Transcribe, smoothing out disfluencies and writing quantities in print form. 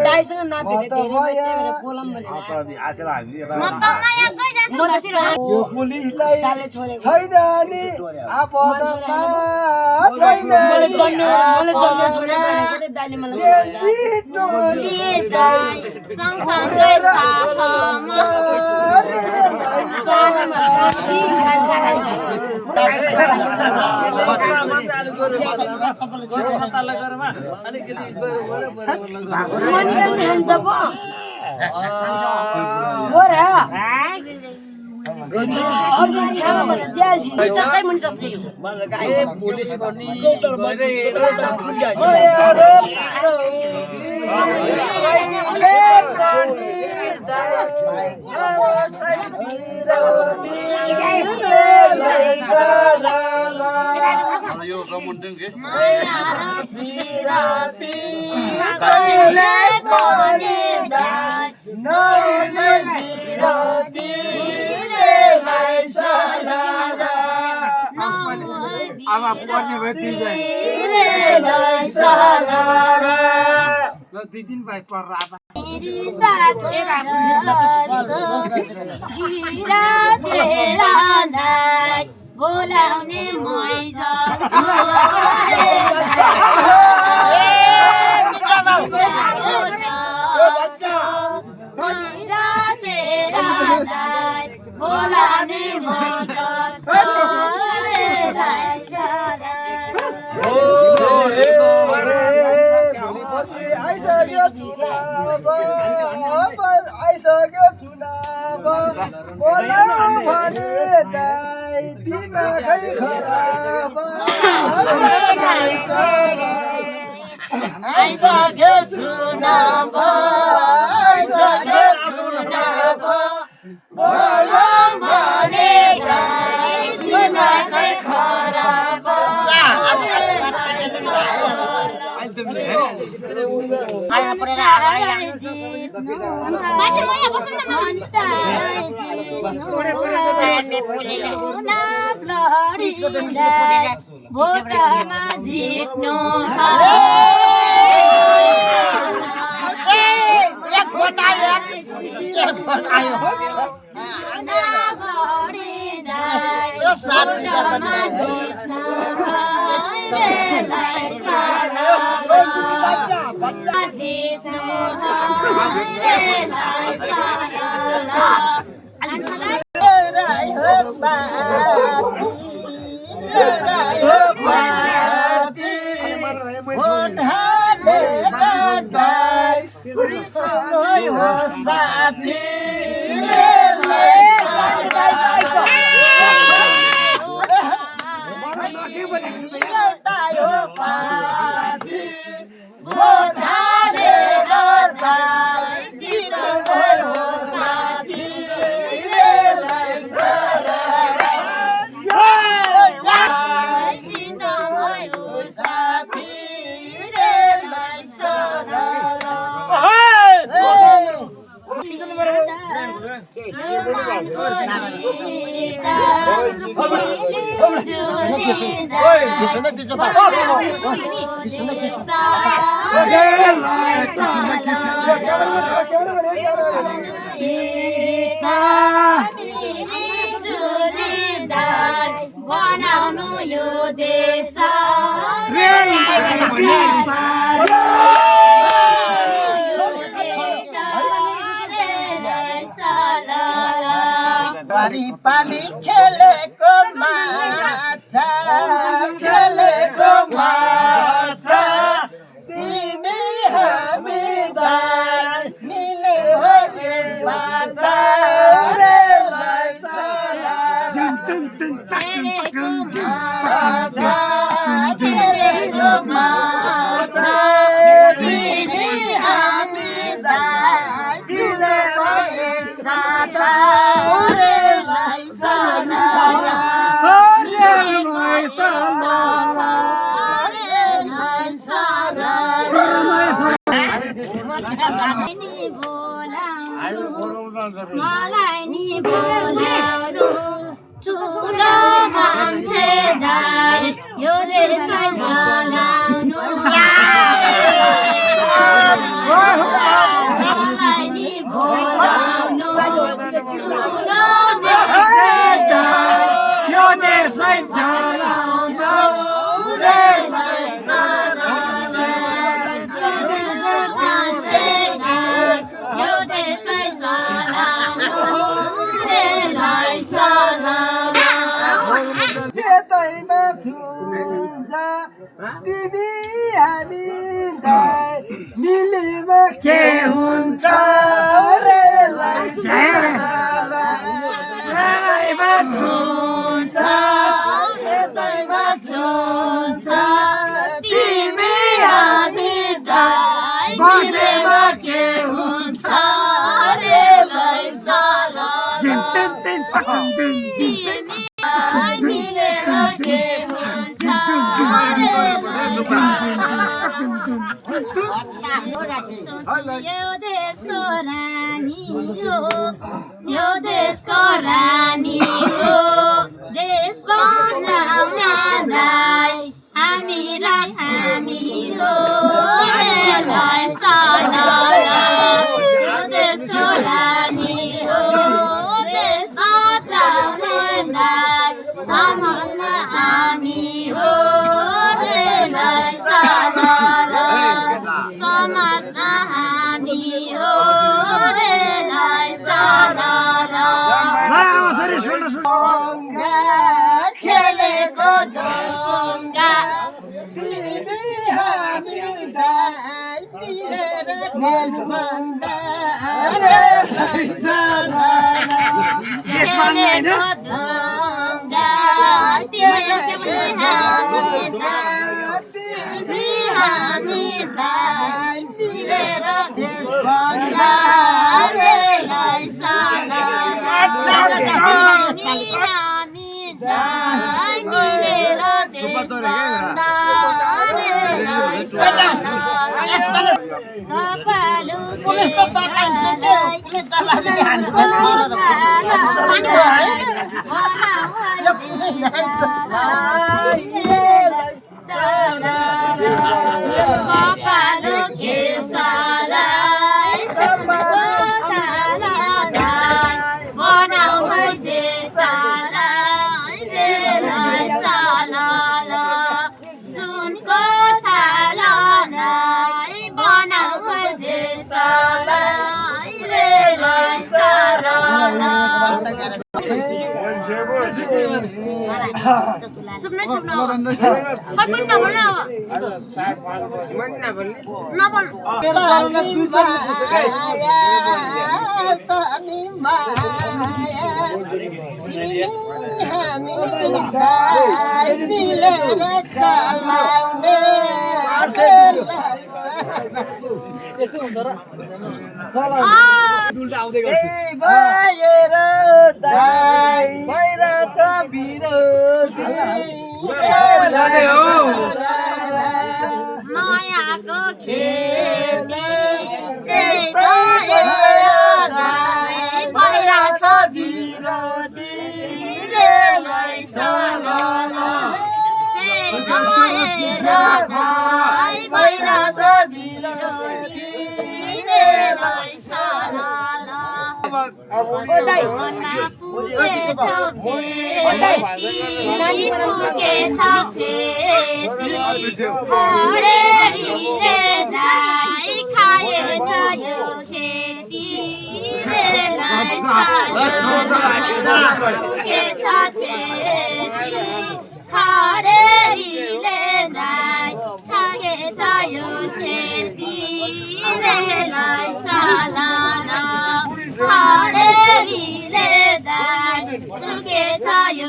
दाइसँग नापेर धेरै बोलम भनेर यो पुलिसलाई छैन नि आपदमा छैन मैले जन्म छोडेर दाइले मलाई टोली दाइ सँगसँगै साथमा साथमा पुलिस गर्ने यो रमुन्डिङ के अब पर्ने भयो दुई दिन भाइ पर बोलाउने मैजा बोलाउने आइसक्यो चुनाव बोलाउनु भने दाइ दिमागै खराब आइसक्यो चुनाव बोलाउनु भने दाइ दिमागै खराब भोटमा जित्नु बनाउनु यो देश पानी खेलेको माछा तिमी हामी दाइ मिले हो माछा Sa नि बोलाउनु मलाई नि बोलाउनु ठुलो मान्छे दाइ यो देश चलाउनु मलाई नि बोलाउनु ठुलो मान्छे दाइ यो देश चलाउनु खेतैमा छुन्छ तिमी हामीलाई मिलेमा के हुन्छ खेतैमा छुन्छ खेतैमा छुन्छ तिमी हामीलाई बसेमा के हुन्छ यो देशको रानी हो देश बचाउने दाइ हामी र हामी हो देशलाई सलाला यो देशको रानी हो देश बचाउने दाइ समाजमा हामी हो देशलाई सलाला समाजमा हामी हो देशलाई सलाला खेलेको ढुङ्गा तिमी हामी दाइ मिलेर देशभन्दा खेलेको ढुङ्गा तिमी हामी दाइ मिलेर देशभन्दा देशलाई सलाला हामी दाइ मिलेर देशभन्दा देशलाई सलाला कपालु पुलिस त तापाइसक्यो पुलिस त लाग्ने कपालु केसलाई बनाउ देशलाई बेलाई सलाला सुनको थालाई बनाउ देशलाई बेलाई सलाला चुप्न चुप्न पनि नबोल्नु अब नबोल्नु पनि माया हामी दाइ मिलेर चलाउने भएर दाइ भइरहेछ विरोधी मायाको खेती भइरहेछ विरोधी रेलाई सलाला भइरहेछ विरोधी रेलाई सलाला सुकेछ यो